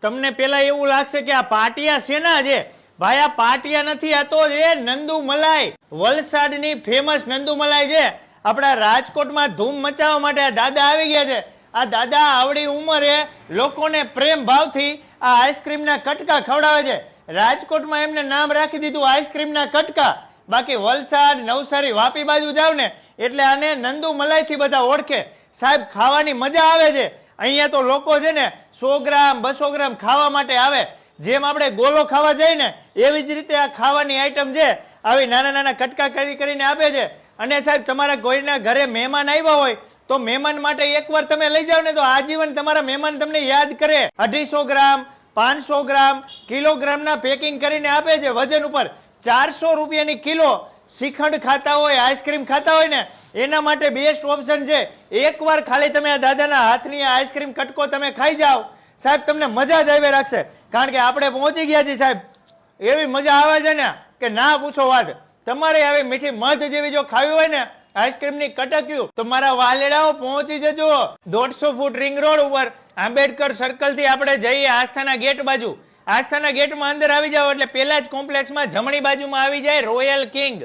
તમને પેલા એવું લાગશે કે આ પાટિયા શેના છે? ભાઈ આ પાટિયા નથી, આ તો છે નંદુ મલાઈ, વલસાડની ફેમસ નંદુ મલાઈ છે. આપણા રાજકોટમાં ધૂમ મચાવવા માટે આ દાદા આવી ગયા છે. આ દાદા આવડી ઉંમરે લોકોને પ્રેમ ભાવથી આ આઈસ્ક્રીમના કટકા ખવડાવે છે. રાજકોટમાં એમને નામ રાખી દીધું આઈસ્ક્રીમના કટકા. બાકી વલસાડ, નવસારી, વાપી બાજુ જાવ ને એટલે આને નંદુ મલાઈથી બધા ઓળખે. સાહેબ ખાવાની મજા આવે છે. અહીંયા તો લોકો છે ને 100 ગ્રામ 200 ગ્રામ ખાવા માટે આવે. જેમ આપણે ગોલો ખાવા જઈએ ને એવી જ રીતે આ ખાવાની આઈટમ છે. આવી નાના નાના કટકા કરીને આપે છે. અને સાહેબ તમારા કોઈના ઘરે મહેમાન આવ્યા હોય તો મહેમાન માટે એકવાર તમે લઈ જાઓ ને તો આજીવન તમારા મહેમાન તમને યાદ કરે. 250 ગ્રામ 500 ગ્રામ કિલોગ્રામના પેકિંગ કરીને આપે છે વજન ઉપર. 400 રૂપિયાની કિલો. શ્રીખંડ ખાતા હોય, આઈસ્ક્રીમ ખાતા હોય ને એના માટે બેસ્ટ ઓપ્શન છે. એકવાર ખાલી તમે આ દાદાના હાથની આઈસ્ક્રીમ કટકો તમે ખાઈ જાઓ સાહેબ, તમને મજા જ આવી રાખશે. કારણ કે આપણે પહોંચી ગયા છીએ સાહેબ. એવી મજા આવે છે ને કે ના પૂછો વાત. તમારે આવી મીઠી મધ જેવી જો ખાવી હોય ને આઈસ્ક્રીમની કટક્યું તો મારા વાલેડાઓ પહોંચી જજો 150 ફૂટ રિંગ રોડ ઉપર આંબેડકર સર્કલ થી આપણે જઈએ આસ્થાના ગેટ બાજુ. આસ્થાના ગેટમાં અંદર આવી જાવ એટલે પેલા જ કોમ્પ્લેક્સમાં જમણી બાજુમાં આવી જાય રોયલ કિંગ.